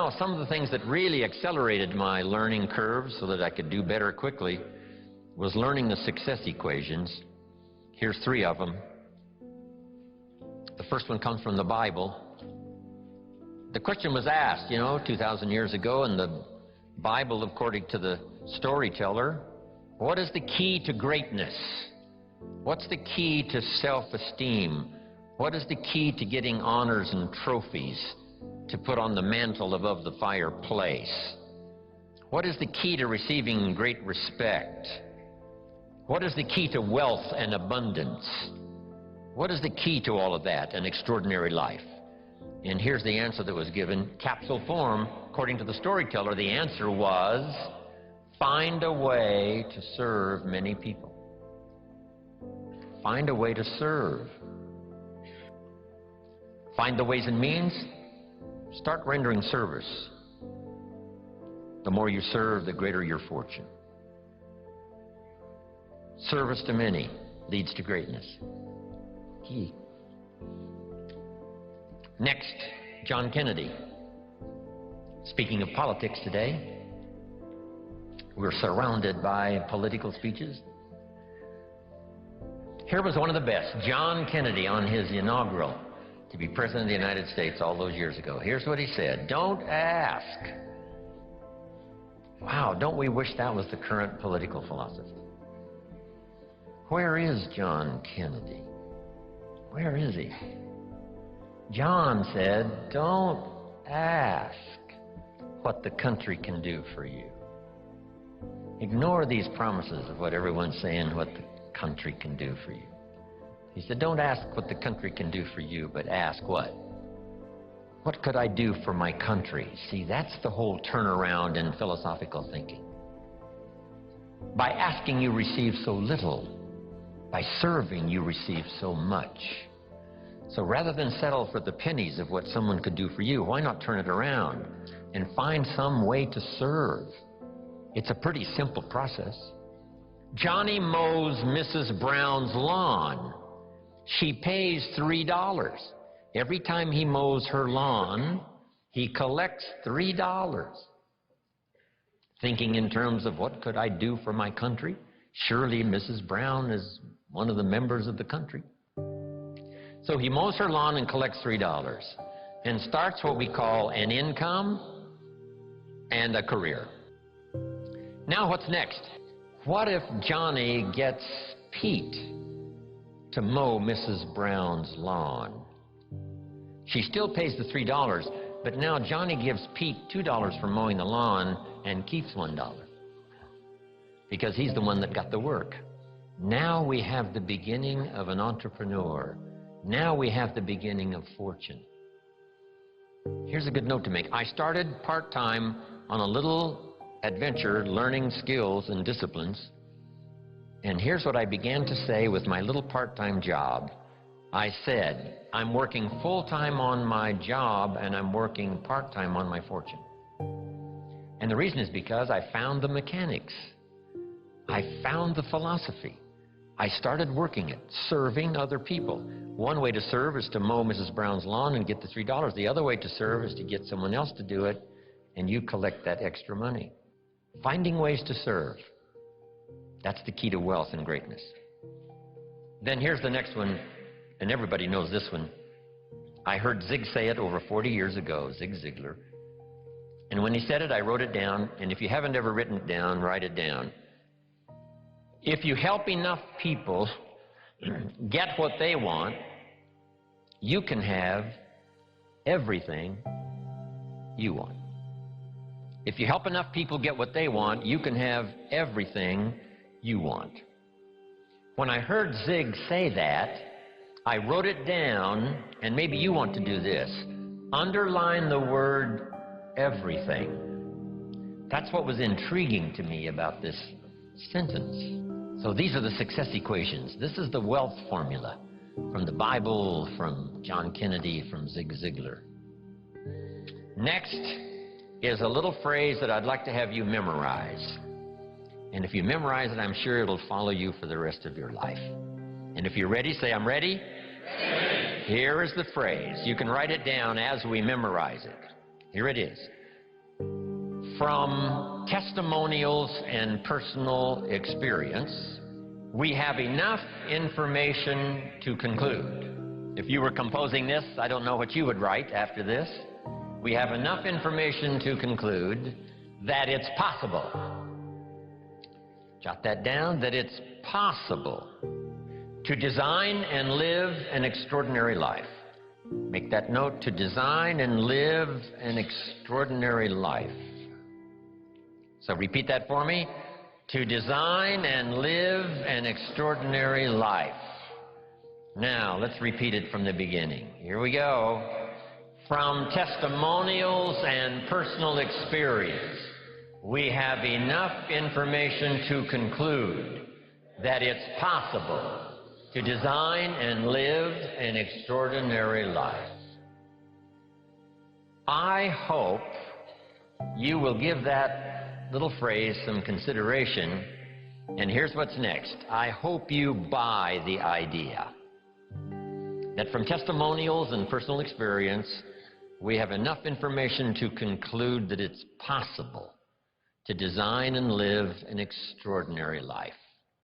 Well, some of the things that really accelerated my learning curve so that I could do better quickly was learning the success equations. Here's 3 of them. The first one comes from the Bible. The question was asked, 2,000 years ago in the Bible, according to the storyteller, what is the key to greatness? What's the key to self-esteem? What is the key to getting honors and trophies to put on the mantle above the fireplace? What is the key to receiving great respect? What is the key to wealth and abundance? What is the key to all of that, an extraordinary life? And here's the answer that was given, capsule form. According to the storyteller, the answer was, find a way to serve many people. Find a way to serve. Find the ways and means. Start rendering service. The more you serve, the greater your fortune. Service to many leads to greatness. Key. Next, John Kennedy. Speaking of politics today, we're surrounded by political speeches. Here was one of the best, John Kennedy, on his inaugural to be President of the United States all those years ago. Here's what he said, don't ask. Wow, don't we wish that was the current political philosophy? Where is John Kennedy? Where is he? John said, don't ask what the country can do for you. Ignore these promises of what everyone's saying, what the country can do for you. He said, don't ask what the country can do for you, but ask what? What could I do for my country? See, that's the whole turnaround in philosophical thinking. By asking, you receive so little. By serving, you receive so much. So rather than settle for the pennies of what someone could do for you, why not turn it around and find some way to serve? It's a pretty simple process. Johnny mows Mrs. Brown's lawn. She pays $3. Every time he mows her lawn, he collects $3. Thinking in terms of what could I do for my country? Surely Mrs. Brown is one of the members of the country. So he mows her lawn and collects $3 and starts what we call an income and a career. Now what's next? What if Johnny gets Pete to mow Mrs. Brown's lawn? She still pays the $3, but now Johnny gives Pete $2 for mowing the lawn and keeps $1 because he's the one that got the work. Now we have the beginning of an entrepreneur. Now we have the beginning of fortune. Here's a good note to make. I started part-time on a little adventure learning skills and disciplines, and here's what I began to say with my little part-time job. I said, I'm working full-time on my job and I'm working part-time on my fortune. And the reason is because I found the mechanics. I found the philosophy. I started working it, serving other people. One way to serve is to mow Mrs. Brown's lawn and get the $3. The other way to serve is to get someone else to do it, and you collect that extra money. Finding ways to serve. That's the key to wealth and greatness. Then here's the next one, and everybody knows this one. I heard Zig say it over 40 years ago, Zig Ziglar. And when he said it, I wrote it down, and if you haven't ever written it down, write it down. If you help enough people get what they want, you can have everything you want. If you help enough people get what they want, you can have everything you want. When I heard Zig say that, I wrote it down, and maybe you want to do this. Underline the word everything. That's what was intriguing to me about this sentence. So these are the success equations. This is the wealth formula from the Bible, from John Kennedy, from Zig Ziglar. Next is a little phrase that I'd like to have you memorize. And if you memorize it, I'm sure it'll follow you for the rest of your life. And if you're ready, say, I'm ready. Ready. Here is the phrase. You can write it down as we memorize it. Here it is. From testimonials and personal experience, we have enough information to conclude. If you were composing this, I don't know what you would write after this. We have enough information to conclude that it's possible. Jot that down, that it's possible to design and live an extraordinary life. Make that note, to design and live an extraordinary life. So repeat that for me. To design and live an extraordinary life. Now, let's repeat it from the beginning. Here we go. From testimonials and personal experience, we have enough information to conclude that it's possible to design and live an extraordinary life. I hope you will give that little phrase some consideration, and here's what's next. I hope you buy the idea that from testimonials and personal experience, we have enough information to conclude that it's possible to design and live an extraordinary life.